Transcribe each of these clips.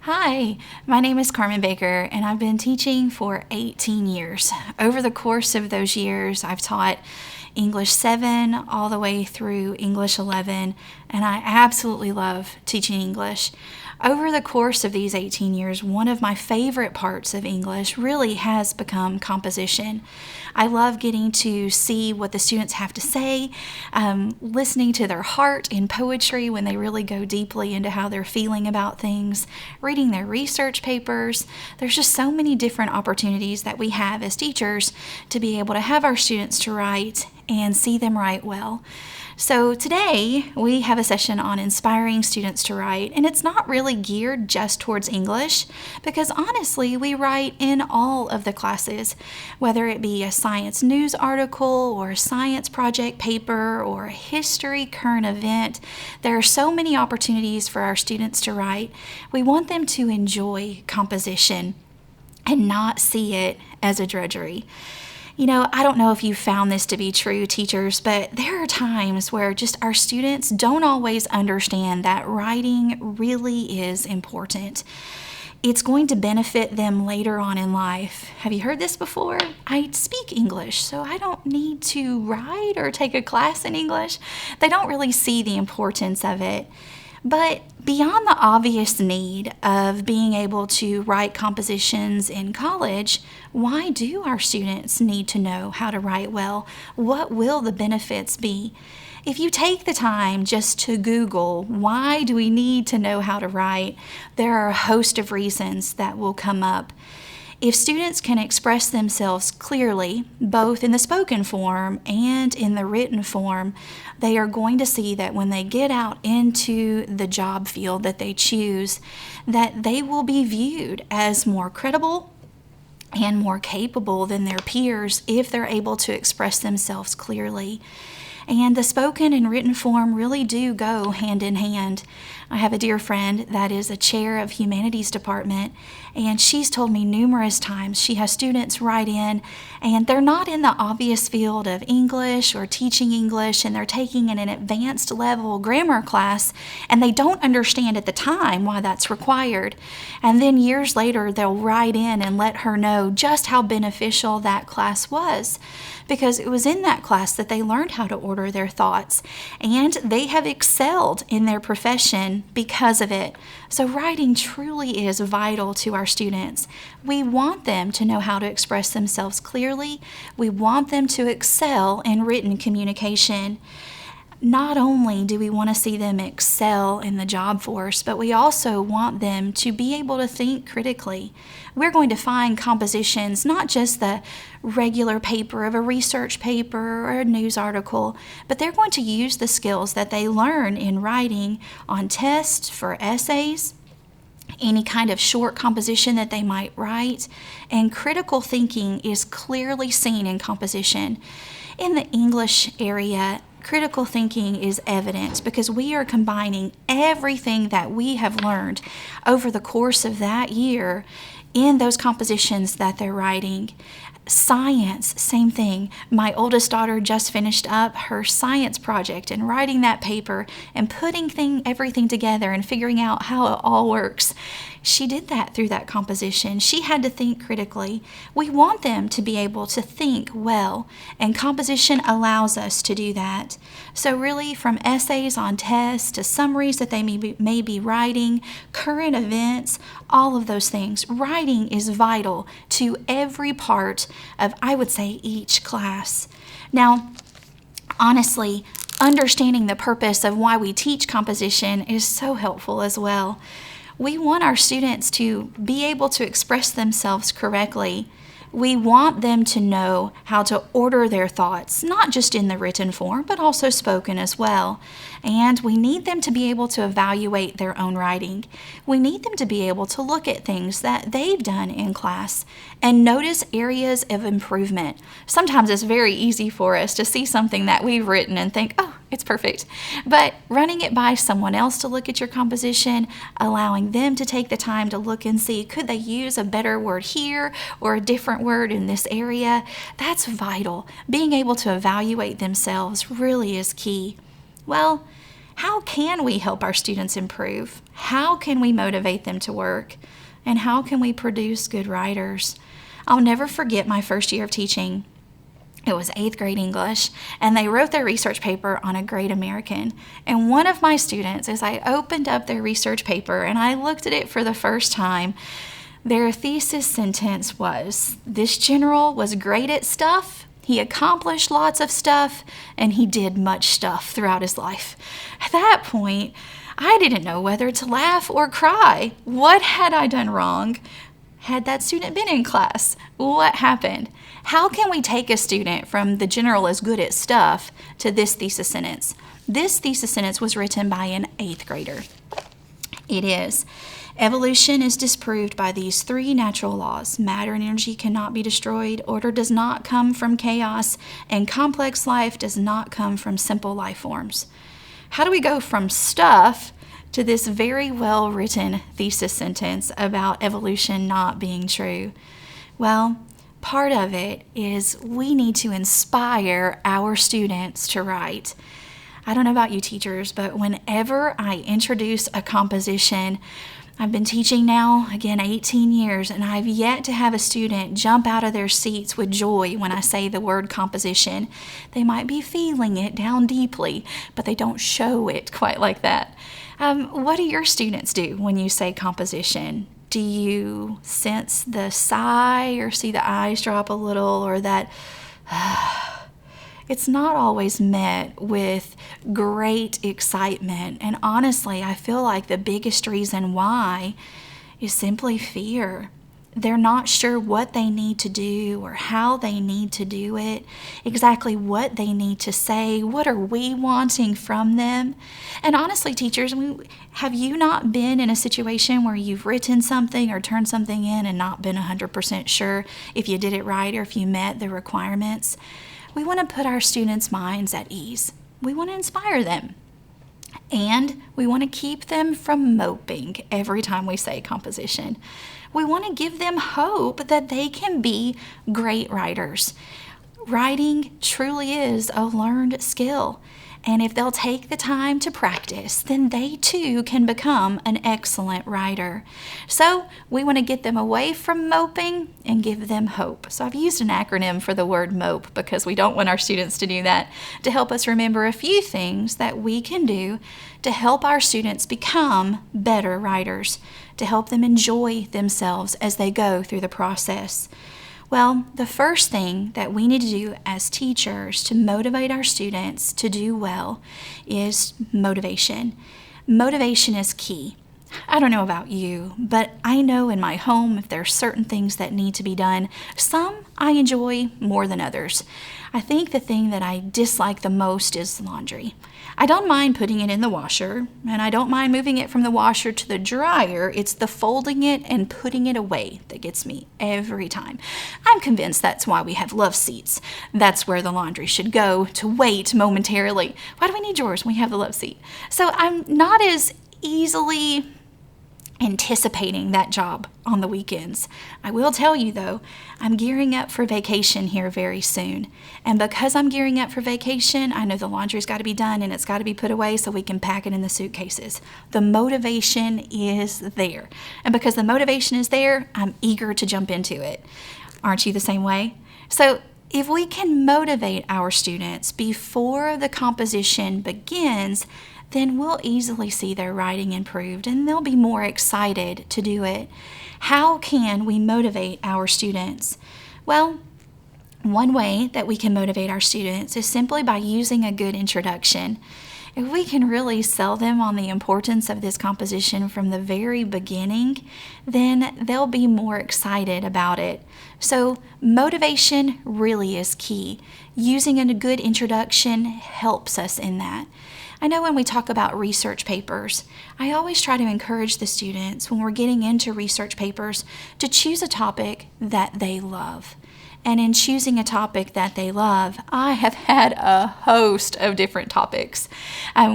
Hi, my name is Carmen Baker, and I've been teaching for 18 years. Over the course of those years, I've taught English 7 all the way through English 11, and I absolutely love teaching English. Over the course of these 18 years, one of my favorite parts of English really has become composition. I love getting to see what the students have to say, listening to their heart in poetry when they really go deeply into how they're feeling about things, reading their research papers. There's just so many different opportunities that we have as teachers to be able to have our students to write and see them write well. So today we have a session on inspiring students to write, and it's not really geared just towards English because honestly we write in all of the classes, whether it be a science news article or a science project paper or a history current event. There are so many opportunities for our students to write. We want them to enjoy composition and not see it as a drudgery. I don't know if you found this to be true, teachers, but there are times where just our students don't always understand that writing really is important. It's going to benefit them later on in life. Have you heard this before? I speak English, so I don't need to write or take a class in English. They don't really see the importance of it. But beyond the obvious need of being able to write compositions in college, why do our students need to know how to write well? What will the benefits be? If you take the time just to Google, why do we need to know how to write, there are a host of reasons that will come up. If students can express themselves clearly, both in the spoken form and in the written form, they are going to see that when they get out into the job field that they choose, that they will be viewed as more credible and more capable than their peers if they're able to express themselves clearly. And the spoken and written form really do go hand in hand. I have a dear friend that is a chair of humanities department, and she's told me numerous times she has students write in, and they're not in the obvious field of English or teaching English, and they're taking an advanced level grammar class, and they don't understand at the time why that's required. And then years later, they'll write in and let her know just how beneficial that class was, because it was in that class that they learned how to order their thoughts, and they have excelled in their profession because of it. So writing truly is vital to our students. We want them to know how to express themselves clearly. We want them to excel in written communication. Not only do we want to see them excel in the job force, but we also want them to be able to think critically. We're going to find compositions, not just the regular paper of a research paper or a news article, but they're going to use the skills that they learn in writing on tests, for essays, any kind of short composition that they might write. And critical thinking is clearly seen in composition. In the English area, critical thinking is evident because we are combining everything that we have learned over the course of that year in those compositions that they're writing. Science, same thing. My oldest daughter just finished up her science project and writing that paper and putting everything together and figuring out how it all works. She did that through that composition. She had to think critically. We want them to be able to think well, and composition allows us to do that. So really, from essays on tests to summaries that they may be writing, current events, all of those things, writing is vital to every part of, I would say, each class. Now, honestly, understanding the purpose of why we teach composition is so helpful as well. We want our students to be able to express themselves correctly. We want them to know how to order their thoughts, not just in the written form, but also spoken as well. And we need them to be able to evaluate their own writing. We need them to be able to look at things that they've done in class and notice areas of improvement. Sometimes it's very easy for us to see something that we've written and think, oh, it's perfect. But running it by someone else to look at your composition, allowing them to take the time to look and see, could they use a better word here or a different word in this area? That's vital. Being able to evaluate themselves really is key. Well, How can we help our students improve? How can we motivate them to work? And how can we produce good writers? I'll never forget my first year of teaching. It was 8th grade English, and they wrote their research paper on a great American. And one of my students, as I opened up their research paper and I looked at it for the first time, their thesis sentence was, "This general was great at stuff, he accomplished lots of stuff, and he did much stuff throughout his life." At that point, I didn't know whether to laugh or cry. What had I done wrong? Had that student been in class? What happened? How can we take a student from "the general is good at stuff" to this thesis sentence? This thesis sentence was written by an 8th grader. It is, "Evolution is disproved by these 3 natural laws. Matter and energy cannot be destroyed. Order does not come from chaos. And complex life does not come from simple life forms." How do we go from stuff to this very well-written thesis sentence about evolution not being true? Well, part of it is we need to inspire our students to write. I don't know about you teachers, but whenever I introduce a composition, I've been teaching now, again, 18 years, and I've yet to have a student jump out of their seats with joy when I say the word composition. They might be feeling it down deeply, but they don't show it quite like that. What do your students do when you say composition? Do you sense the sigh or see the eyes drop a little, or that it's not always met with great excitement? And honestly, I feel like the biggest reason why is simply fear. They're not sure what they need to do or how they need to do it, exactly what they need to say, what are we wanting from them. And honestly, teachers, have you not been in a situation where you've written something or turned something in and not been 100% sure if you did it right or if you met the requirements? We want to put our students' minds at ease. We want to inspire them. And we want to keep them from moping every time we say composition. We want to give them hope that they can be great writers. Writing truly is a learned skill. And if they'll take the time to practice, then they too can become an excellent writer. So we want to get them away from moping and give them hope. So I've used an acronym for the word MOPE because we don't want our students to do that, to help us remember a few things that we can do to help our students become better writers, to help them enjoy themselves as they go through the process. Well, the first thing that we need to do as teachers to motivate our students to do well is motivation. Motivation is key. I don't know about you, but I know in my home if there are certain things that need to be done, some I enjoy more than others. I think the thing that I dislike the most is laundry. I don't mind putting it in the washer, and I don't mind moving it from the washer to the dryer. It's the folding it and putting it away that gets me every time. I'm convinced that's why we have love seats. That's where the laundry should go, to wait momentarily. Why do we need drawers when we have the love seat? So I'm not as easily anticipating that job on the weekends. I will tell you though, I'm gearing up for vacation here very soon. And because I'm gearing up for vacation, I know the laundry's got to be done and it's got to be put away so we can pack it in the suitcases. The motivation is there. And because the motivation is there, I'm eager to jump into it. Aren't you the same way? So if we can motivate our students before the composition begins, then we'll easily see their writing improved and they'll be more excited to do it. How can we motivate our students? Well, one way that we can motivate our students is simply by using a good introduction. If we can really sell them on the importance of this composition from the very beginning, then they'll be more excited about it. So motivation really is key. Using a good introduction helps us in that. I know when we talk about research papers, I always try to encourage the students when we're getting into research papers to choose a topic that they love. And in choosing a topic that they love, I have had a host of different topics.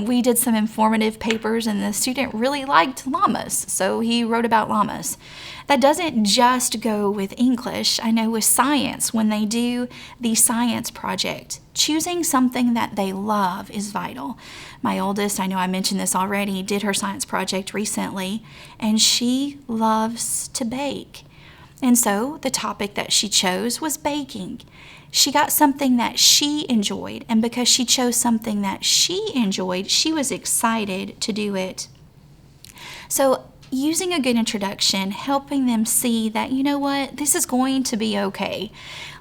We did some informative papers, and the student really liked llamas, so he wrote about llamas. That doesn't just go with English. I know with science, when they do the science project, choosing something that they love is vital. My oldest, I know I mentioned this already, did her science project recently, and she loves to bake. And so the topic that she chose was baking. She got something that she enjoyed, and because she chose something that she enjoyed, she was excited to do it. So using a good introduction, helping them see that, you know what, this is going to be okay.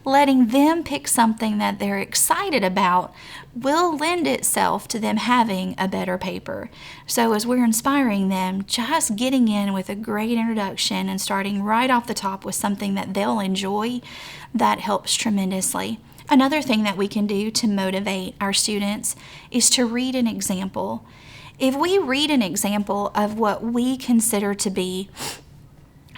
Letting them pick something that they're excited about will lend itself to them having a better paper. So as we're inspiring them, just getting in with a great introduction and starting right off the top with something that they'll enjoy, that helps tremendously. Another thing that we can do to motivate our students is to read an example. If we read an example of what we consider to be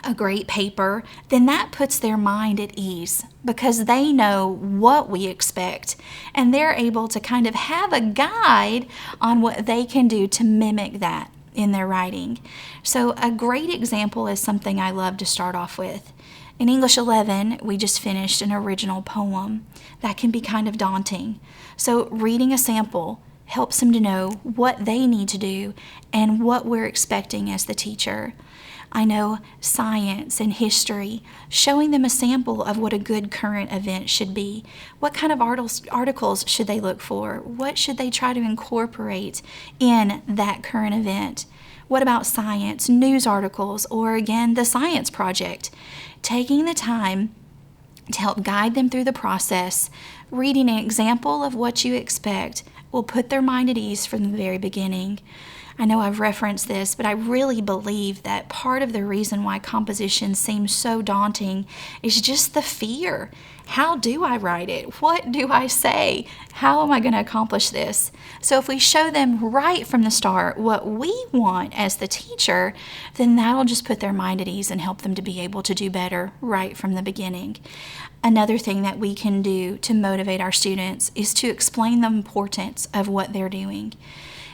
a great paper, then that puts their mind at ease because they know what we expect, and they're able to kind of have a guide on what they can do to mimic that in their writing. So a great example is something I love to start off with. In English 11, we just finished an original poem. That can be kind of daunting. So reading a sample helps them to know what they need to do and what we're expecting as the teacher. I know science and history, showing them a sample of what a good current event should be. What kind of articles should they look for? What should they try to incorporate in that current event? What about science, news articles, or again, the science project? Taking the time to help guide them through the process, reading an example of what you expect will put their mind at ease from the very beginning. I know I've referenced this, but I really believe that part of the reason why composition seems so daunting is just the fear. How do I write it? What do I say? How am I going to accomplish this? So if we show them right from the start what we want as the teacher, then that'll just put their mind at ease and help them to be able to do better right from the beginning. Another thing that we can do to motivate our students is to explain the importance of what they're doing.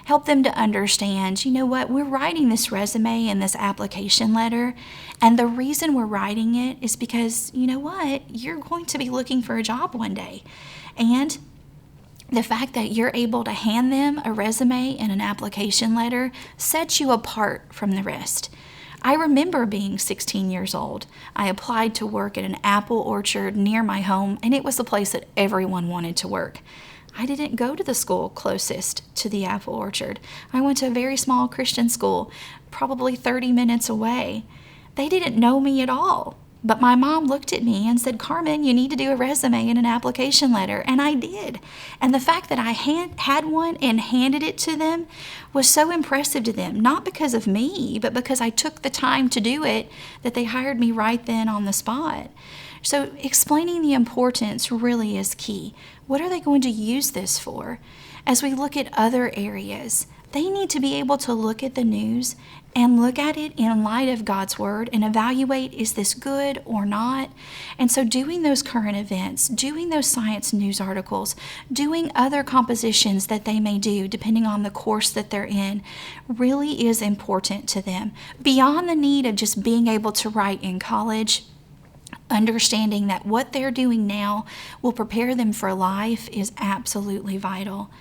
Help them to understand, you know what, we're writing this resume and this application letter, and the reason we're writing it is because, you know what, you're going to be looking for a job one day. And the fact that you're able to hand them a resume and an application letter sets you apart from the rest. I remember being 16 years old. I applied to work at an apple orchard near my home, and it was the place that everyone wanted to work. I didn't go to the school closest to the apple orchard. I went to a very small Christian school, probably 30 minutes away. They didn't know me at all. But my mom looked at me and said, Carmen, you need to do a resume and an application letter. And I did. And the fact that I had one and handed it to them was so impressive to them, not because of me, but because I took the time to do it, that they hired me right then on the spot. So explaining the importance really is key. What are they going to use this for? As we look at other areas, they need to be able to look at the news and look at it in light of God's Word and evaluate, is this good or not? And so doing those current events, doing those science news articles, doing other compositions that they may do depending on the course that they're in really is important to them. Beyond the need of just being able to write in college, understanding that what they're doing now will prepare them for life is absolutely vital.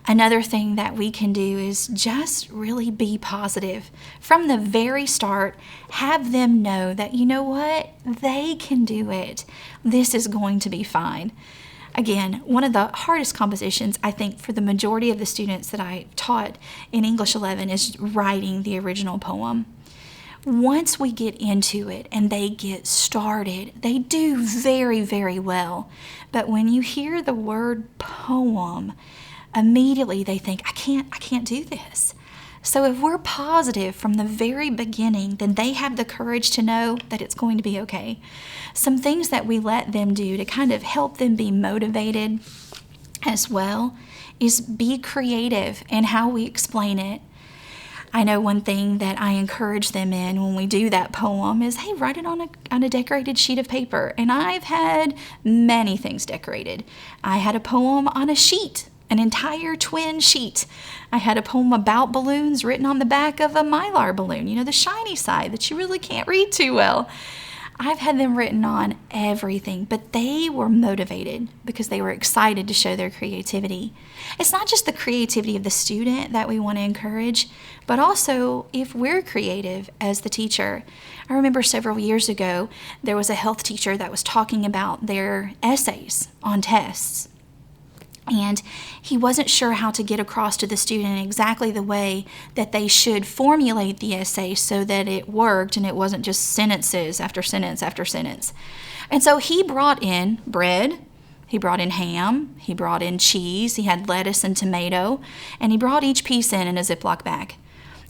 Another thing that we can do is just really be positive. From the very start, have them know that, you know what, they can do it. This is going to be fine. Again, one of the hardest compositions, I think, for the majority of the students that I taught in English 11 is writing the original poem. Once we get into it and they get started, they do very, very well. But when you hear the word poem, immediately they think, I can't do this. So if we're positive from the very beginning, then they have the courage to know that it's going to be okay. Some things that we let them do to kind of help them be motivated as well is be creative in how we explain it. I know one thing that I encourage them in when we do that poem is, hey, write it on a decorated sheet of paper. And I've had many things decorated. I had a poem on a sheet, an entire twin sheet. I had a poem about balloons written on the back of a Mylar balloon, the shiny side that you really can't read too well. I've had them written on everything, but they were motivated because they were excited to show their creativity. It's not just the creativity of the student that we want to encourage, but also if we're creative as the teacher. I remember several years ago, there was a health teacher that was talking about their essays on tests. And he wasn't sure how to get across to the student exactly the way that they should formulate the essay so that it worked and it wasn't just sentences after sentence after sentence. And so he brought in bread, he brought in ham, he brought in cheese, he had lettuce and tomato, and he brought each piece in a Ziploc bag.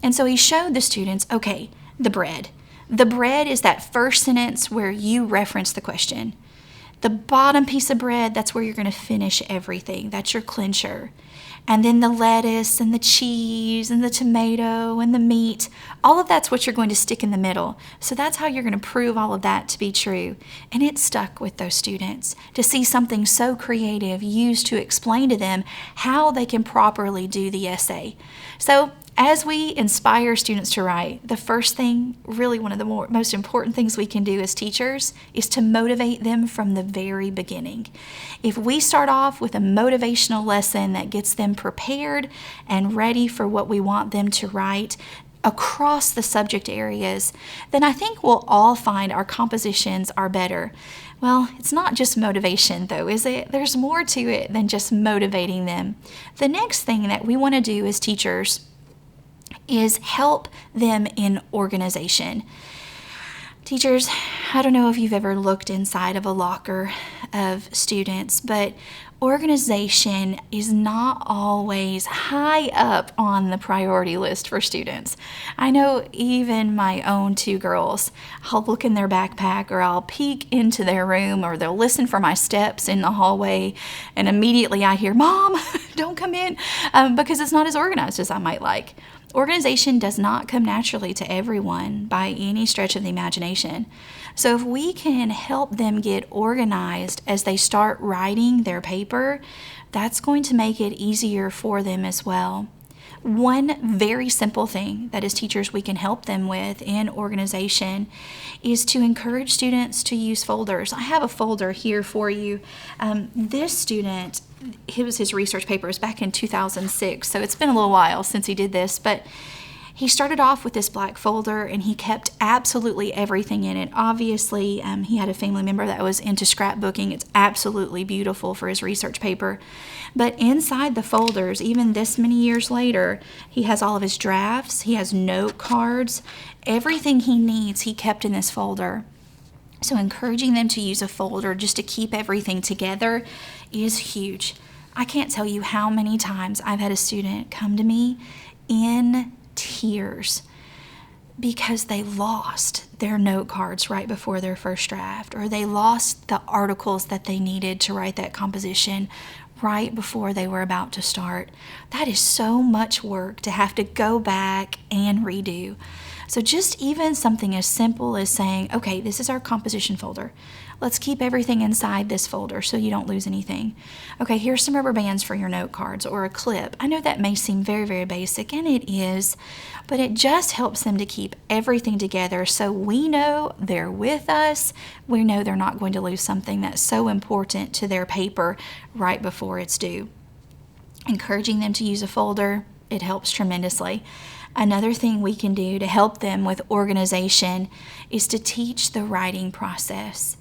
And so he showed the students, okay, the bread. The bread is that first sentence where you reference the question. The bottom piece of bread, that's where you're going to finish everything. That's your clincher. And then the lettuce and the cheese and the tomato and the meat, all of that's what you're going to stick in the middle. So that's how you're going to prove all of that to be true. And it stuck with those students to see something so creative used to explain to them how they can properly do the essay. So as we inspire students to write, the first thing, really one of the most important things we can do as teachers is to motivate them from the very beginning. If we start off with a motivational lesson that gets them prepared and ready for what we want them to write across the subject areas, then I think we'll all find our compositions are better. Well, it's not just motivation though, is it? There's more to it than just motivating them. The next thing that we want to do as teachers is help them in organization. Teachers, I don't know if you've ever looked inside of a locker of students, but organization is not always high up on the priority list for students. I know even my own two girls, I'll look in their backpack or I'll peek into their room or they'll listen for my steps in the hallway and immediately I hear, Mom, don't come in, because it's not as organized as I might like. Organization does not come naturally to everyone by any stretch of the imagination. So if we can help them get organized as they start writing their paper, that's going to make it easier for them as well. One very simple thing that as teachers we can help them with in organization is to encourage students to use folders. I have a folder here for you. This student, it was his research paper, it was back in 2006, so it's been a little while since he did this, but he started off with this black folder and he kept absolutely everything in it. Obviously, he had a family member that was into scrapbooking. It's absolutely beautiful for his research paper. But inside the folders, even this many years later, he has all of his drafts, he has note cards, everything he needs he kept in this folder. So encouraging them to use a folder just to keep everything together is huge. I can't tell you how many times I've had a student come to me in tears because they lost their note cards right before their first draft, or they lost the articles that they needed to write that composition right before they were about to start. That is so much work to have to go back and redo. So just even something as simple as saying, okay, this is our composition folder. Let's keep everything inside this folder so you don't lose anything. Okay, here's some rubber bands for your note cards or a clip. I know that may seem very, very basic, and it is, but it just helps them to keep everything together so we know they're with us. We know they're not going to lose something that's so important to their paper right before it's due. Encouraging them to use a folder, it helps tremendously. Another thing we can do to help them with organization is to teach the writing process.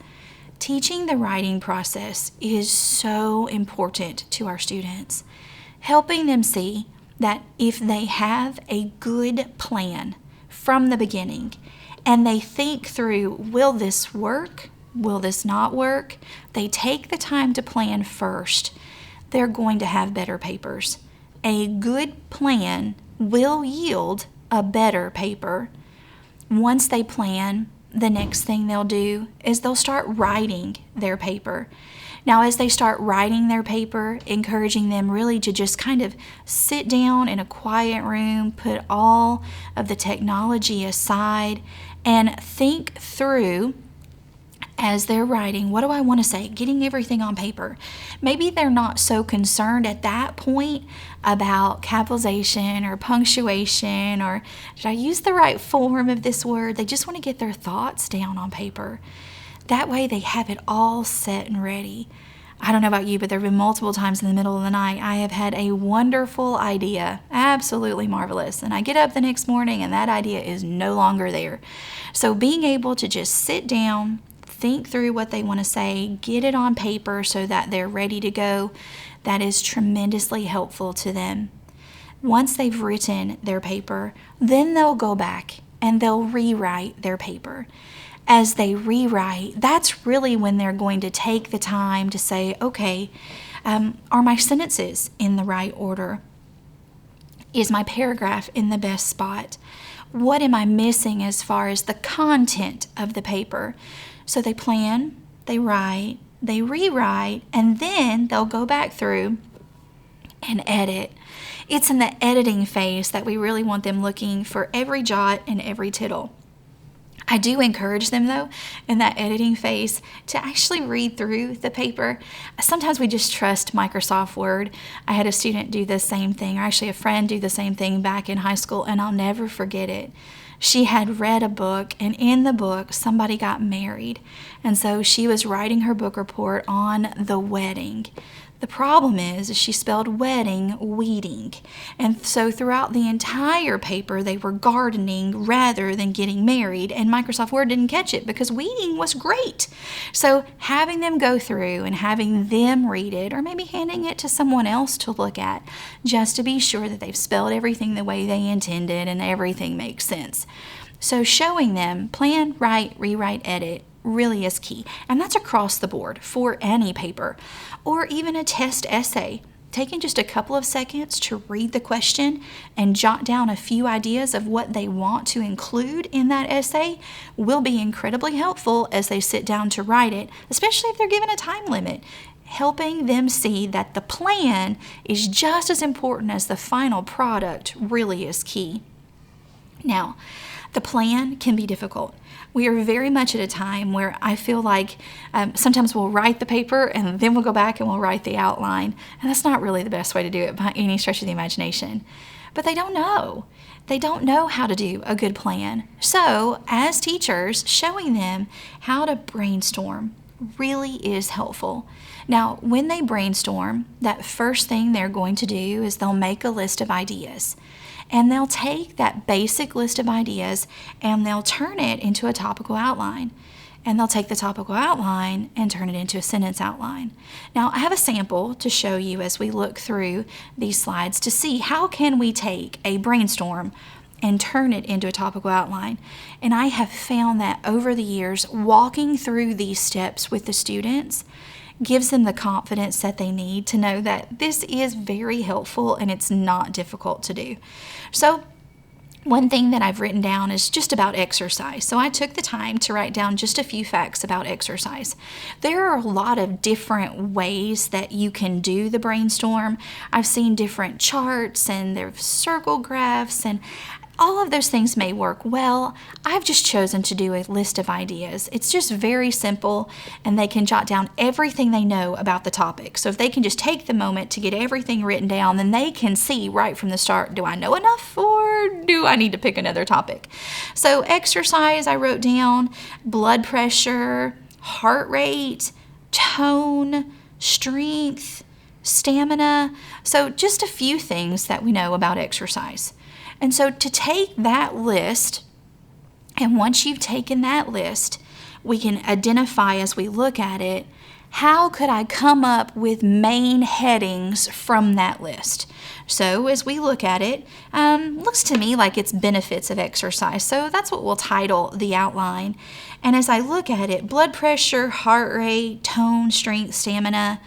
Teaching the writing process is so important to our students. Helping them see that if they have a good plan from the beginning and they think through, will this work? Will this not work? They take the time to plan first. They're going to have better papers. A good plan will yield a better paper. Once they plan, the next thing they'll do is they'll start writing their paper. Now, as they start writing their paper, encouraging them really to just kind of sit down in a quiet room, put all of the technology aside, and think through as they're writing, what do I want to say? Getting everything on paper. Maybe they're not so concerned at that point about capitalization or punctuation or did I use the right form of this word? They just want to get their thoughts down on paper. That way they have it all set and ready. I don't know about you, but there have been multiple times in the middle of the night I have had a wonderful idea, absolutely marvelous, and I get up the next morning and that idea is no longer there. So being able to just sit down, think through what they want to say, get it on paper so that they're ready to go, that is tremendously helpful to them. Once they've written their paper, then they'll go back and they'll rewrite their paper. As they rewrite, that's really when they're going to take the time to say, okay, are my sentences in the right order? Is my paragraph in the best spot? What am I missing as far as the content of the paper? So they plan, they write, they rewrite, and then they'll go back through and edit. It's in the editing phase that we really want them looking for every jot and every tittle. I do encourage them, though, in that editing phase to actually read through the paper. Sometimes we just trust Microsoft Word. I had a student do the same thing, or actually a friend do the same thing back in high school, and I'll never forget it. She had read a book, and in the book, somebody got married. And so she was writing her book report on the wedding. The problem is she spelled wedding weeding. And so throughout the entire paper, they were gardening rather than getting married. And Microsoft Word didn't catch it because weeding was great. So having them go through and having them read it, or maybe handing it to someone else to look at, just to be sure that they've spelled everything the way they intended and everything makes sense. So showing them plan, write, rewrite, edit really is key. And that's across the board for any paper or even a test essay. Taking just a couple of seconds to read the question and jot down a few ideas of what they want to include in that essay will be incredibly helpful as they sit down to write it, especially if they're given a time limit. Helping them see that the plan is just as important as the final product really is key. Now, the plan can be difficult. We are very much at a time where I feel like sometimes we'll write the paper and then we'll go back and we'll write the outline. And that's not really the best way to do it by any stretch of the imagination. But they don't know. They don't know how to do a good plan. So as teachers, showing them how to brainstorm really is helpful. Now, when they brainstorm, that first thing they're going to do is they'll make a list of ideas. And they'll take that basic list of ideas and they'll turn it into a topical outline. And they'll take the topical outline and turn it into a sentence outline. Now, I have a sample to show you as we look through these slides to see how can we take a brainstorm and turn it into a topical outline. And I have found that over the years, walking through these steps with the students gives them the confidence that they need to know that this is very helpful and it's not difficult to do. So one thing that I've written down is just about exercise. So I took the time to write down just a few facts about exercise. There are a lot of different ways that you can do the brainstorm. I've seen different charts and there's circle graphs and all of those things may work well. I've just chosen to do a list of ideas. It's just very simple and they can jot down everything they know about the topic. So if they can just take the moment to get everything written down, then they can see right from the start, do I know enough or do I need to pick another topic? So exercise, I wrote down blood pressure, heart rate, tone, strength, stamina. So just a few things that we know about exercise. And so to take that list, and once you've taken that list, we can identify as we look at it, how could I come up with main headings from that list? So as we look at it, looks to me like it's benefits of exercise. So that's what we'll title the outline. And as I look at it, blood pressure, heart rate, tone, strength, stamina,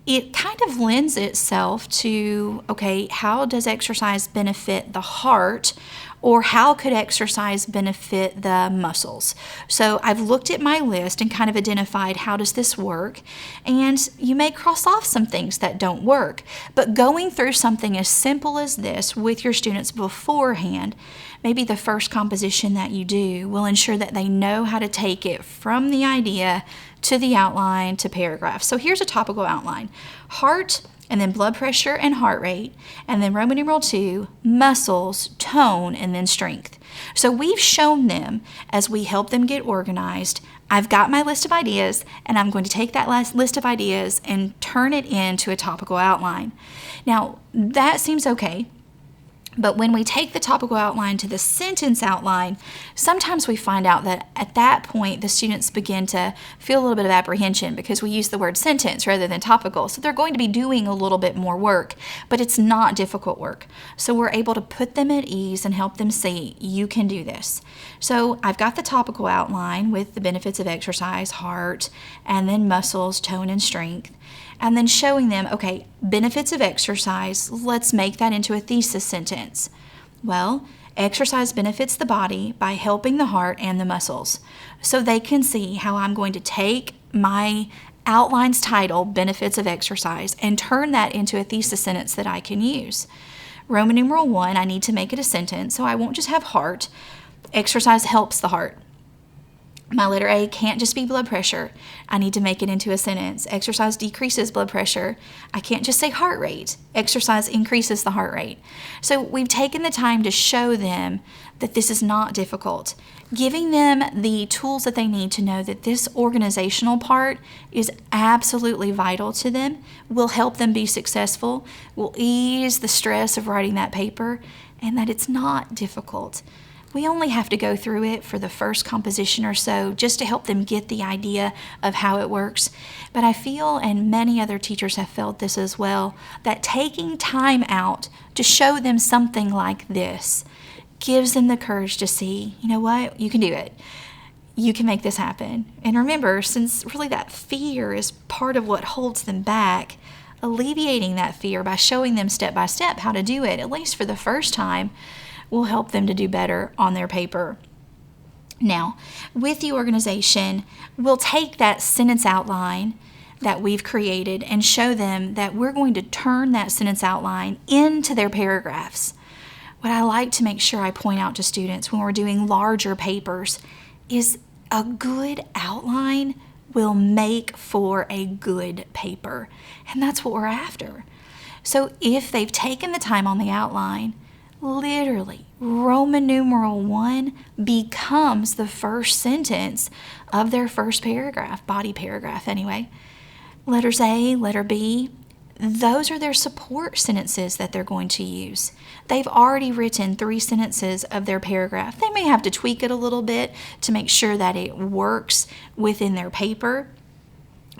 it kind of lends itself to, okay, how does exercise benefit the heart Or how could exercise benefit the muscles? So I've looked at my list and kind of identified how does this work, and you may cross off some things that don't work. But going through something as simple as this with your students beforehand, maybe the first composition that you do, will ensure that they know how to take it from the idea to the outline to paragraph. So here's a topical outline: heart, and then blood pressure and heart rate, and then Roman numeral 2, muscles, tone, and then strength. So we've shown them, as we help them get organized, I've got my list of ideas, and I'm going to take that last list of ideas and turn it into a topical outline. Now, that seems okay. But when we take the topical outline to the sentence outline, sometimes we find out that at that point the students begin to feel a little bit of apprehension because we use the word sentence rather than topical. So they're going to be doing a little bit more work, but it's not difficult work. So we're able to put them at ease and help them see, you can do this. So I've got the topical outline with the benefits of exercise, heart, and then muscles, tone, and strength. And then showing them, okay, benefits of exercise, let's make that into a thesis sentence. Well, exercise benefits the body by helping the heart and the muscles. So they can see how I'm going to take my outline's title, benefits of exercise, and turn that into a thesis sentence that I can use. Roman numeral 1, I need to make it a sentence, so I won't just have heart. Exercise helps the heart. My letter A can't just be blood pressure. I need to make it into a sentence. Exercise decreases blood pressure. I can't just say heart rate. Exercise increases the heart rate. So we've taken the time to show them that this is not difficult, giving them the tools that they need to know that this organizational part is absolutely vital to them, will help them be successful, will ease the stress of writing that paper, and that it's not difficult. We only have to go through it for the first composition or so just to help them get the idea of how it works. But I feel, and many other teachers have felt this as well, that taking time out to show them something like this gives them the courage to see, you know what, you can do it. You can make this happen. And remember, since really that fear is part of what holds them back, alleviating that fear by showing them step by step how to do it, at least for the first time, will help them to do better on their paper. Now, with the organization, we'll take that sentence outline that we've created and show them that we're going to turn that sentence outline into their paragraphs. What I like to make sure I point out to students when we're doing larger papers is a good outline will make for a good paper. And that's what we're after. So if they've taken the time on the outline, literally, Roman numeral 1 becomes the first sentence of their first paragraph, body paragraph anyway. Letters A, letter B, those are their support sentences that they're going to use. They've already written 3 sentences of their paragraph. They may have to tweak it a little bit to make sure that it works within their paper,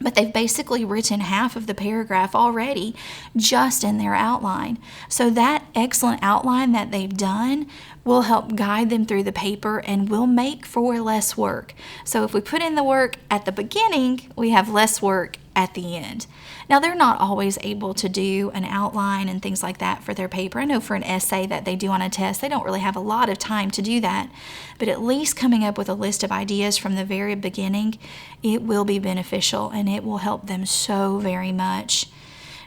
but they've basically written half of the paragraph already just in their outline. So that excellent outline that they've done will help guide them through the paper and will make for less work. So if we put in the work at the beginning, we have less work at the end. Now, they're not always able to do an outline and things like that for their paper. I know for an essay that they do on a test, they don't really have a lot of time to do that. But at least coming up with a list of ideas from the very beginning, it will be beneficial and it will help them so very much.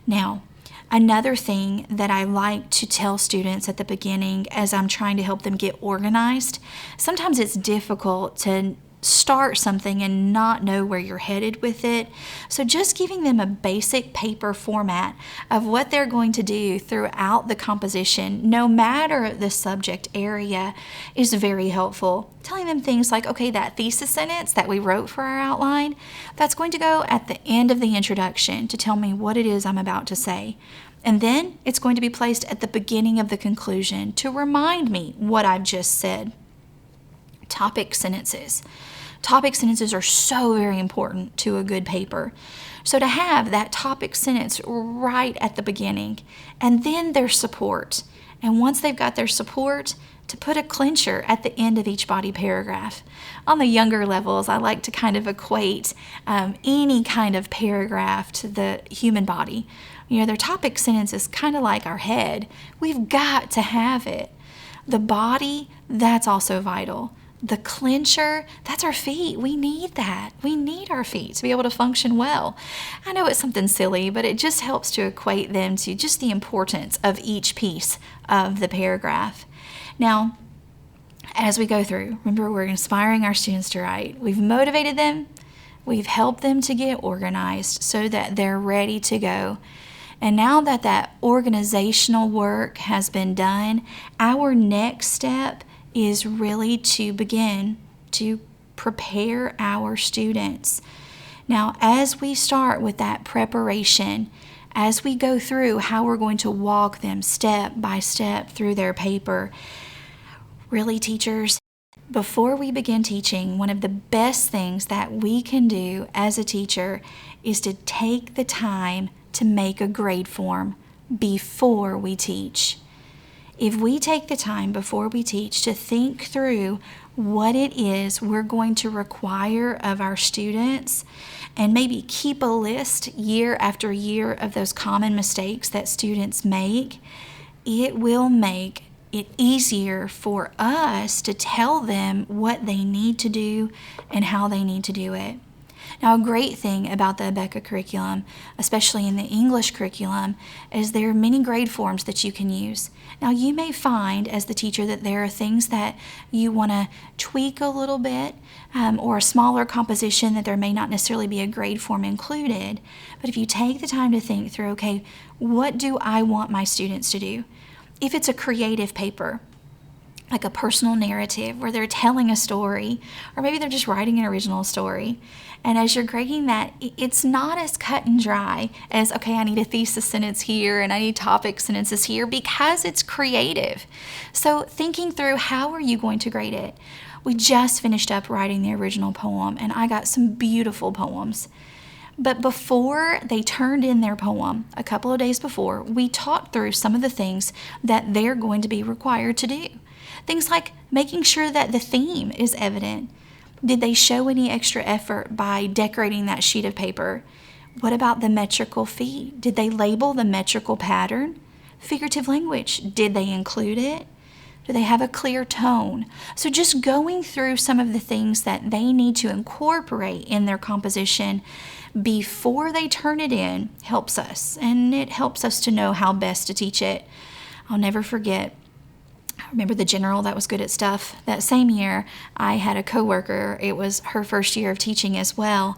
Now, another thing that I like to tell students at the beginning as I'm trying to help them get organized, sometimes it's difficult to start something and not know where you're headed with it. So just giving them a basic paper format of what they're going to do throughout the composition, no matter the subject area, is very helpful. Telling them things like, okay, that thesis sentence that we wrote for our outline, that's going to go at the end of the introduction to tell me what it is I'm about to say. And then it's going to be placed at the beginning of the conclusion to remind me what I've just said. Topic sentences. Topic sentences are so very important to a good paper. So to have that topic sentence right at the beginning and then their support. And once they've got their support, to put a clincher at the end of each body paragraph. On the younger levels, I like to kind of equate any kind of paragraph to the human body. You know, their topic sentence is kind of like our head. We've got to have it. The body, that's also vital. The clincher, that's our feet. We need that. We need our feet to be able to function well. I know it's something silly, but it just helps to equate them to just the importance of each piece of the paragraph. Now, as we go through, remember, we're inspiring our students to write. We've motivated them. We've helped them to get organized so that they're ready to go. And now that that organizational work has been done, our next step is really to begin to prepare our students. Now, as we start with that preparation, as we go through how we're going to walk them step by step through their paper, really, teachers, before we begin teaching, one of the best things that we can do as a teacher is to take the time to make a grade form before we teach. If we take the time before we teach to think through what it is we're going to require of our students, and maybe keep a list year after year of those common mistakes that students make, it will make it easier for us to tell them what they need to do and how they need to do it. Now, a great thing about the Abeka curriculum, especially in the English curriculum, is there are many grade forms that you can use. Now, you may find as the teacher that there are things that you want to tweak a little bit, or a smaller composition that there may not necessarily be a grade form included. But if you take the time to think through, okay, what do I want my students to do? If it's a creative paper, like a personal narrative where they're telling a story, or maybe they're just writing an original story, and as you're grading that, it's not as cut and dry as, okay, I need a thesis sentence here and I need topic sentences here, because it's creative. So thinking through, how are you going to grade it? We just finished up writing the original poem, and I got some beautiful poems. But before they turned in their poem, a couple of days before, we talked through some of the things that they're going to be required to do. Things like making sure that the theme is evident. Did they show any extra effort by decorating that sheet of paper? What about the metrical feet? Did they label the metrical pattern? Figurative language, did they include it? Do they have a clear tone? So just going through some of the things that they need to incorporate in their composition before they turn it in helps us, and it helps us to know how best to teach it. I'll never forget, I remember the general that was good at stuff. That same year, I had a coworker. It was her first year of teaching as well,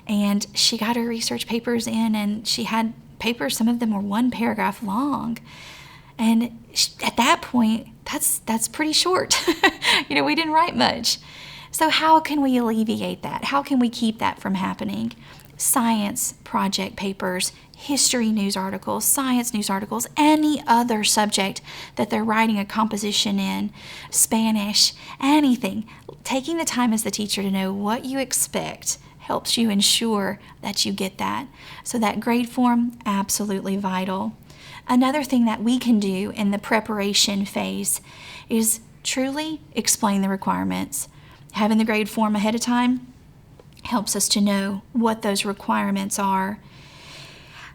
and she got her research papers in, and she had papers, some of them were 1 paragraph long. And at that point, that's pretty short. We didn't write much. So how can we alleviate that? How can we keep that from happening? Science project papers, history news articles, science news articles, any other subject that they're writing a composition in, Spanish, anything. Taking the time as the teacher to know what you expect helps you ensure that you get that. So that grade form, absolutely vital. Another thing that we can do in the preparation phase is truly explain the requirements. Having the grade form ahead of time helps us to know what those requirements are.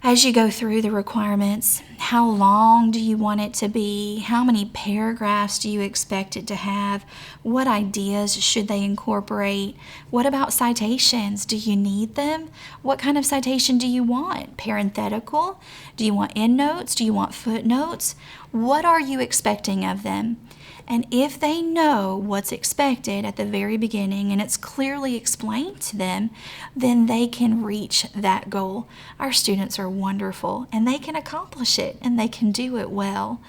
As you go through the requirements, how long do you want it to be? How many paragraphs do you expect it to have? What ideas should they incorporate? What about citations? Do you need them? What kind of citation do you want? Parenthetical? Do you want endnotes? Do you want footnotes? What are you expecting of them? And if they know what's expected at the very beginning and it's clearly explained to them, then they can reach that goal. Our students are wonderful and they can accomplish it and they can do it well.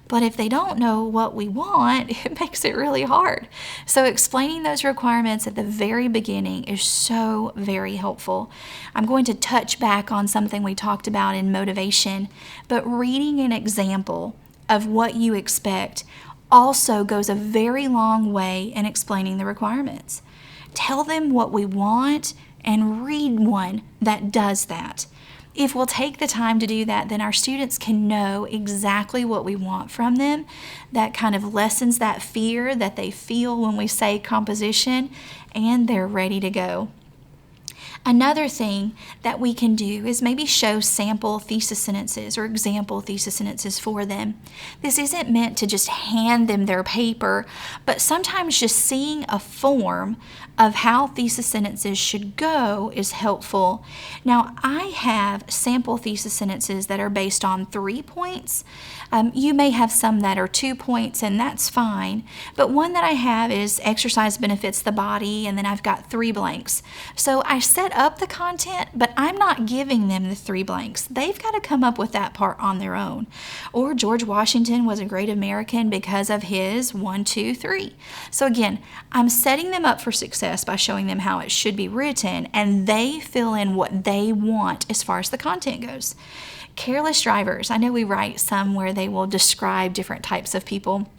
But if they don't know what we want, it makes it really hard. So explaining those requirements at the very beginning is so very helpful. I'm going to touch back on something we talked about in motivation, but reading an example of what you expect also goes a very long way in explaining the requirements. Tell them what we want and read one that does that. If we'll take the time to do that, then our students can know exactly what we want from them. That kind of lessens that fear that they feel when we say composition, and they're ready to go. Another thing that we can do is maybe show sample thesis sentences or example thesis sentences for them. This isn't meant to just hand them their paper, but sometimes just seeing a form of how thesis sentences should go is helpful. Now, I have sample thesis sentences that are based on 3 points. You may have some that are 2 points, and that's fine. But one that I have is exercise benefits the body, and then I've got 3 blanks. So I set up the content, but I'm not giving them the 3 blanks. They've got to come up with that part on their own. Or George Washington was a great American because of his 1, 2, 3. So again, I'm setting them up for success by showing them how it should be written, and they fill in what they want as far as the content goes. Careless drivers. I know we write some where they will describe different types of people.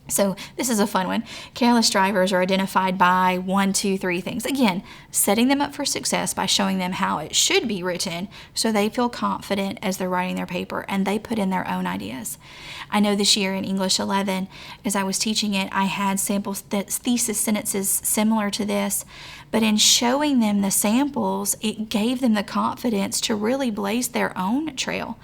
So this is a fun one. Careless drivers are identified by 1, 2, 3 things. Again, setting them up for success by showing them how it should be written so they feel confident as they're writing their paper and they put in their own ideas. I know this year in English 11, as I was teaching it, I had sample thesis sentences similar to this, but in showing them the samples, it gave them the confidence to really blaze their own trail.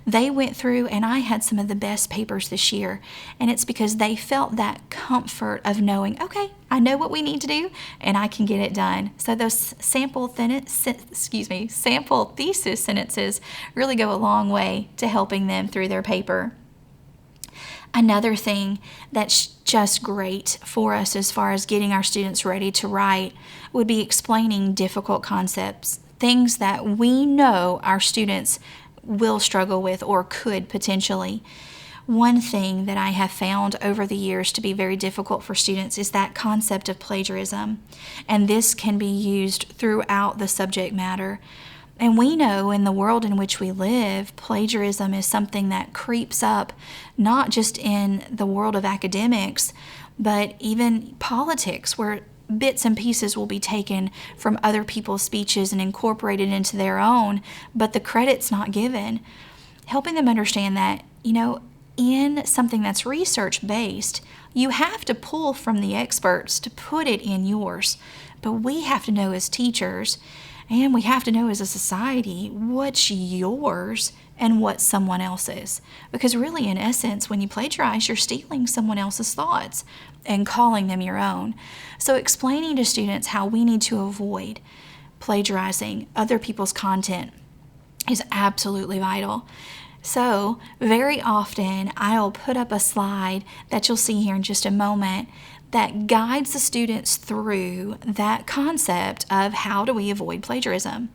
They went through, and I had some of the best papers this year, and it's because they felt that comfort of knowing, okay, I know what we need to do, and I can get it done. So those sample thesis sentences really go a long way to helping them through their paper. Another thing that's just great for us as far as getting our students ready to write would be explaining difficult concepts, things that we know our students will struggle with or could potentially. One thing that I have found over the years to be very difficult for students is that concept of plagiarism, and this can be used throughout the subject matter. And we know in the world in which we live, plagiarism is something that creeps up not just in the world of academics, but even politics, where bits and pieces will be taken from other people's speeches and incorporated into their own, but the credit's not given. Helping them understand that, in something that's research-based, you have to pull from the experts to put it in yours. But we have to know as teachers, and we have to know as a society, what's yours and what's someone else's. Because really, in essence, when you plagiarize, you're stealing someone else's thoughts and calling them your own. So explaining to students how we need to avoid plagiarizing other people's content is absolutely vital. So very often, I'll put up a slide that you'll see here in just a moment that guides the students through that concept of how do we avoid plagiarism.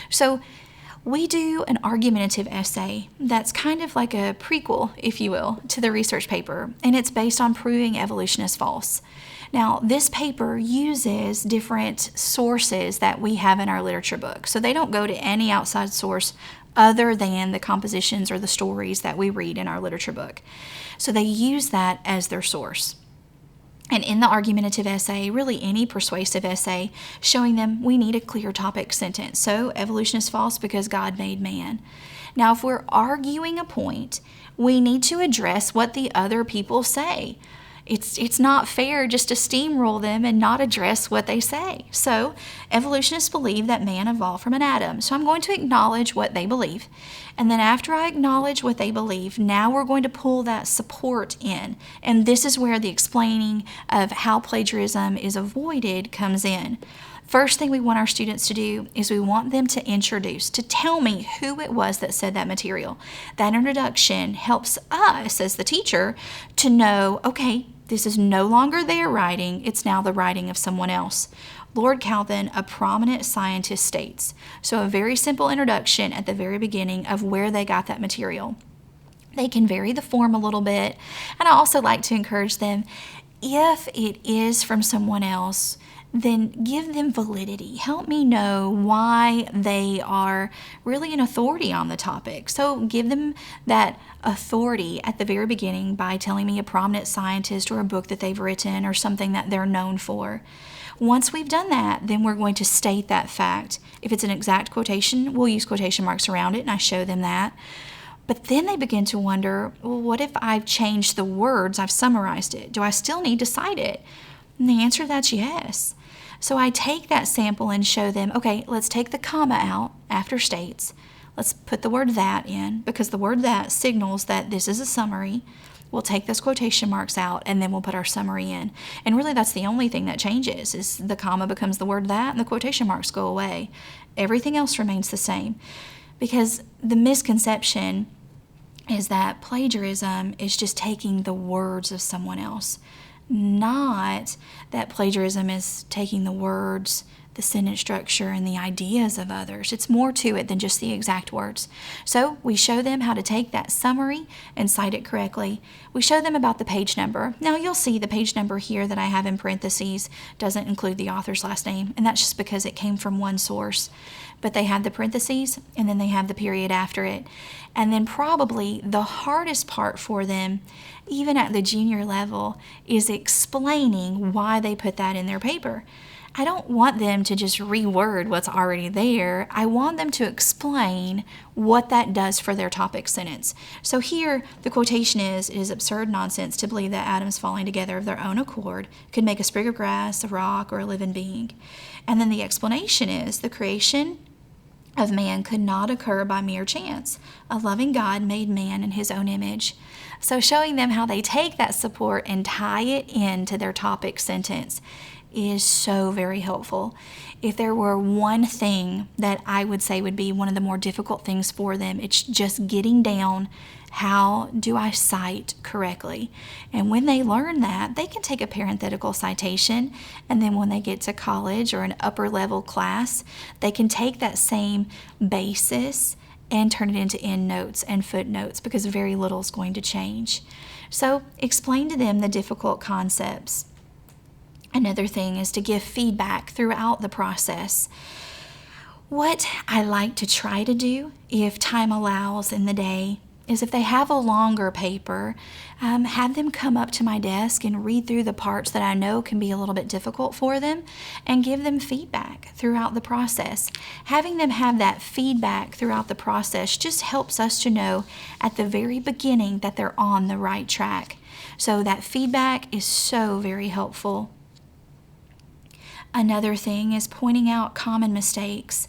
So we do an argumentative essay that's kind of like a prequel, if you will, to the research paper, and it's based on proving evolution is false. Now, this paper uses different sources that we have in our literature book, so they don't go to any outside source other than the compositions or the stories that we read in our literature book. So they use that as their source. And in the argumentative essay, really any persuasive essay, showing them we need a clear topic sentence. So evolution is false because God made man. Now, if we're arguing a point, we need to address what the other people say. It's not fair just to steamroll them and not address what they say. So evolutionists believe that man evolved from an atom. So I'm going to acknowledge what they believe. And then after I acknowledge what they believe, now we're going to pull that support in. And this is where the explaining of how plagiarism is avoided comes in. First thing we want our students to do is we want them to introduce, to tell me who it was that said that material. That introduction helps us as the teacher to know, okay, this is no longer their writing, it's now the writing of someone else. Lord Calvin, a prominent scientist, states, so a very simple introduction at the very beginning of where they got that material. They can vary the form a little bit, and I also like to encourage them, if it is from someone else, then give them validity. Help me know why they are really an authority on the topic. So give them that authority at the very beginning by telling me a prominent scientist or a book that they've written or something that they're known for. Once we've done that, then we're going to state that fact. If it's an exact quotation, we'll use quotation marks around it, and I show them that. But then they begin to wonder, well, what if I've changed the words, I've summarized it? Do I still need to cite it? And the answer to that's yes. So I take that sample and show them, okay, let's take the comma out after states. Let's put the word that in, because the word that signals that this is a summary. We'll take those quotation marks out, and then we'll put our summary in. And really, that's the only thing that changes, is the comma becomes the word that, and the quotation marks go away. Everything else remains the same. Because the misconception is that plagiarism is just taking the words of someone else. Not that plagiarism is taking the words, the sentence structure, and the ideas of others. It's more to it than just the exact words. So we show them how to take that summary and cite it correctly. We show them about the page number. Now you'll see the page number here that I have in parentheses doesn't include the author's last name, and that's just because it came from one source. But they have the parentheses, and then they have the period after it. And then probably the hardest part for them, even at the junior level, is explaining why they put that in their paper. I don't want them to just reword what's already there. I want them to explain what that does for their topic sentence. So here, the quotation is, "It is absurd nonsense to believe that atoms falling together of their own accord could make a sprig of grass, a rock, or a living being." And then the explanation is, "The creation of man could not occur by mere chance. A loving God made man in his own image." So showing them how they take that support and tie it into their topic sentence is so very helpful. If there were one thing that I would say would be one of the more difficult things for them, it's just getting down, how do I cite correctly? And when they learn that, they can take a parenthetical citation, and then when they get to college or an upper level class, they can take that same basis and turn it into endnotes and footnotes, because very little is going to change. So explain to them the difficult concepts. Another thing is to give feedback throughout the process. What I like to try to do, if time allows in the day, is if they have a longer paper, have them come up to my desk and read through the parts that I know can be a little bit difficult for them, and give them feedback throughout the process. Having them have that feedback throughout the process just helps us to know at the very beginning that they're on the right track. So that feedback is so very helpful. Another thing is pointing out common mistakes.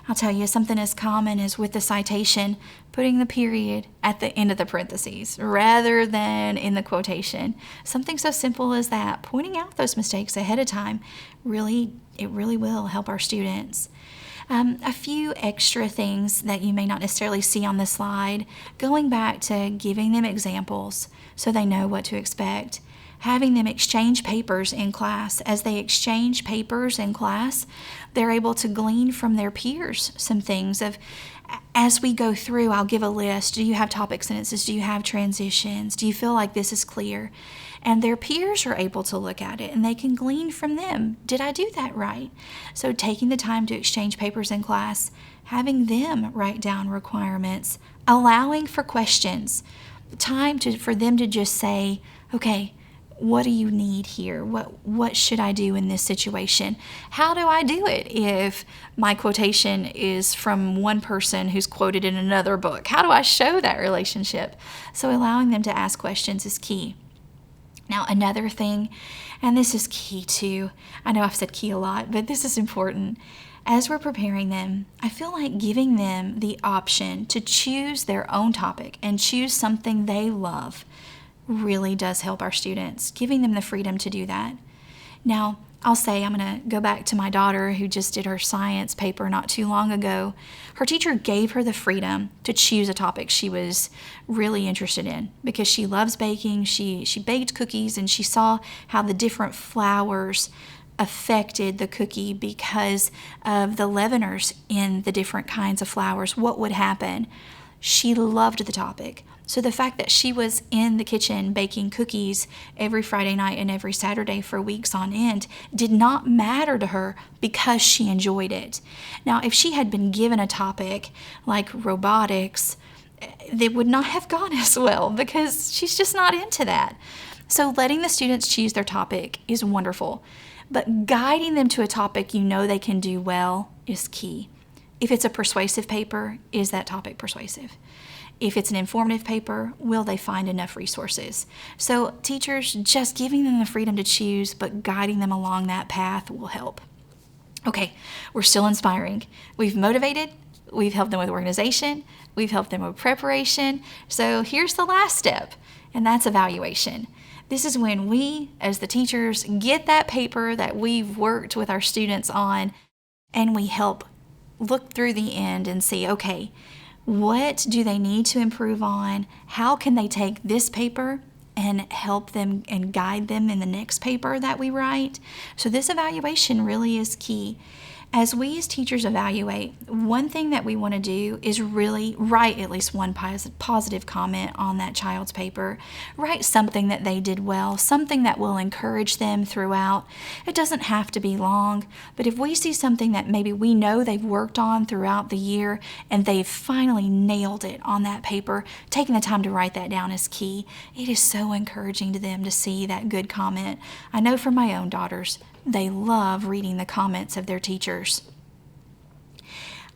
I'll tell you, something as common as with the citation, putting the period at the end of the parentheses rather than in the quotation. Something so simple as that, pointing out those mistakes ahead of time, it really will help our students. A few extra things that you may not necessarily see on the slide, going back to giving them examples so they know what to expect. Having them exchange papers in class. As they exchange papers in class, they're able to glean from their peers some things of, as we go through, I'll give a list. Do you have topic sentences? Do you have transitions? Do you feel like this is clear? And their peers are able to look at it, and they can glean from them. Did I do that right? So taking the time to exchange papers in class, having them write down requirements, allowing for questions, time for them to just say, okay, what do you need here? What should I do in this situation? How do I do it if my quotation is from one person who's quoted in another book? How do I show that relationship? So allowing them to ask questions is key. Now, another thing, and this is key too, I know I've said key a lot, but this is important. As we're preparing them, I feel like giving them the option to choose their own topic and choose something they love really does help our students, giving them the freedom to do that. Now, I'll say, I'm going to go back to my daughter who just did her science paper not too long ago. Her teacher gave her the freedom to choose a topic she was really interested in because she loves baking. She baked cookies, and she saw how the different flours affected the cookie because of the leaveners in the different kinds of flours. What would happen? She loved the topic. So the fact that she was in the kitchen baking cookies every Friday night and every Saturday for weeks on end did not matter to her because she enjoyed it. Now, if she had been given a topic like robotics, they would not have gone as well because she's just not into that. So letting the students choose their topic is wonderful, but guiding them to a topic you know they can do well is key. If it's a persuasive paper, is that topic persuasive? If it's an informative paper, will they find enough resources? So teachers, just giving them the freedom to choose, but guiding them along that path will help. Okay, we're still inspiring. We've motivated, we've helped them with organization, we've helped them with preparation. So here's the last step, and that's evaluation. This is when we, as the teachers, get that paper that we've worked with our students on, and we help look through the end and see, okay, what do they need to improve on? How can they take this paper and help them and guide them in the next paper that we write? So this evaluation really is key. As we as teachers evaluate, one thing that we want to do is really write at least one positive comment on that child's paper. Write something that they did well, something that will encourage them throughout. It doesn't have to be long, but if we see something that maybe we know they've worked on throughout the year and they've finally nailed it on that paper, taking the time to write that down is key. It is so encouraging to them to see that good comment. I know from my own daughters, they love reading the comments of their teachers.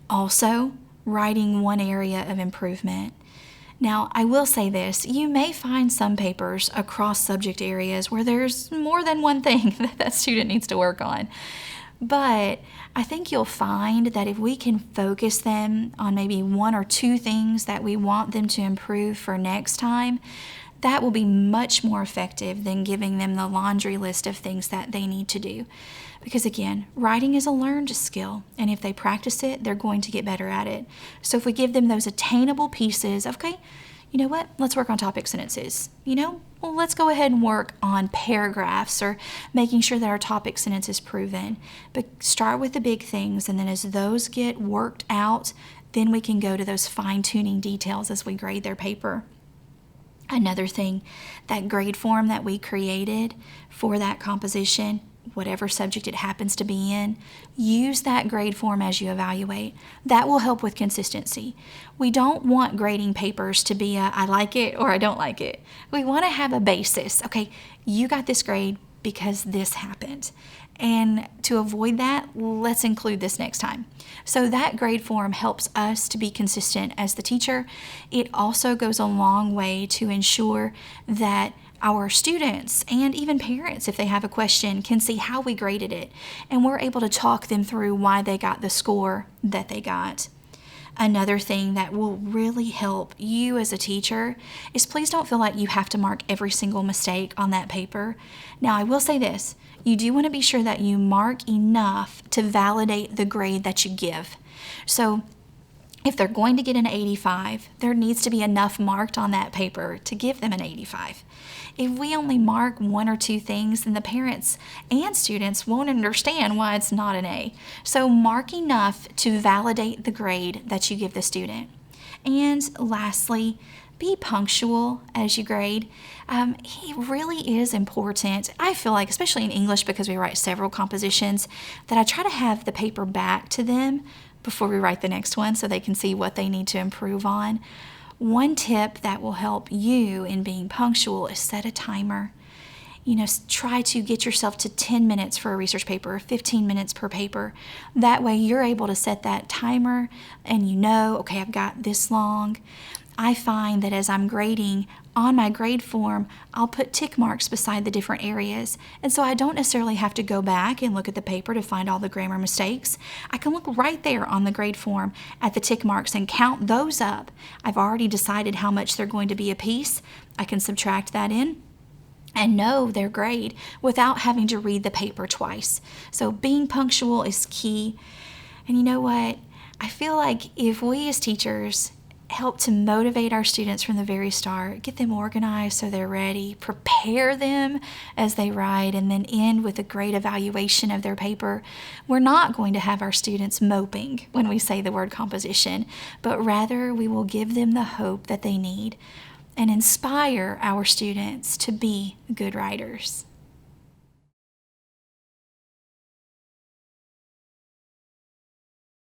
Also, writing one area of improvement. Now, I will say this, you may find some papers across subject areas where there's more than one thing that student needs to work on. But I think you'll find that if we can focus them on maybe one or two things that we want them to improve for next time, that will be much more effective than giving them the laundry list of things that they need to do. Because again, writing is a learned skill, and if they practice it, they're going to get better at it. So if we give them those attainable pieces, okay, you know what, let's work on topic sentences. Well, let's go ahead and work on paragraphs or making sure that our topic sentence is proven. But start with the big things, and then as those get worked out, then we can go to those fine-tuning details as we grade their paper. Another thing, that grade form that we created for that composition, whatever subject it happens to be in, use that grade form as you evaluate. That will help with consistency. We don't want grading papers to be I like it or I don't like it. We want to have a basis. Okay, you got this grade because this happened. And to avoid that, let's include this next time. So that grade form helps us to be consistent as the teacher. It also goes a long way to ensure that our students and even parents, if they have a question, can see how we graded it. And we're able to talk them through why they got the score that they got. Another thing that will really help you as a teacher is please don't feel like you have to mark every single mistake on that paper. Now, I will say this. You do want to be sure that you mark enough to validate the grade that you give. So if they're going to get an 85, there needs to be enough marked on that paper to give them an 85. If we only mark one or two things, then the parents and students won't understand why it's not an A. So mark enough to validate the grade that you give the student. And lastly, be punctual as you grade. It really is important. I feel like, especially in English, because we write several compositions, that I try to have the paper back to them before we write the next one so they can see what they need to improve on. One tip that will help you in being punctual is set a timer. Try to get yourself to 10 minutes for a research paper, 15 minutes per paper. That way you're able to set that timer and okay, I've got this long. I find that as I'm grading on my grade form, I'll put tick marks beside the different areas. And so I don't necessarily have to go back and look at the paper to find all the grammar mistakes. I can look right there on the grade form at the tick marks and count those up. I've already decided how much they're going to be a piece. I can subtract that in and know their grade without having to read the paper twice. So being punctual is key. And you know what? I feel like if we as teachers help to motivate our students from the very start, get them organized so they're ready, prepare them as they write, and then end with a great evaluation of their paper, we're not going to have our students moping when we say the word composition, but rather we will give them the hope that they need and inspire our students to be good writers.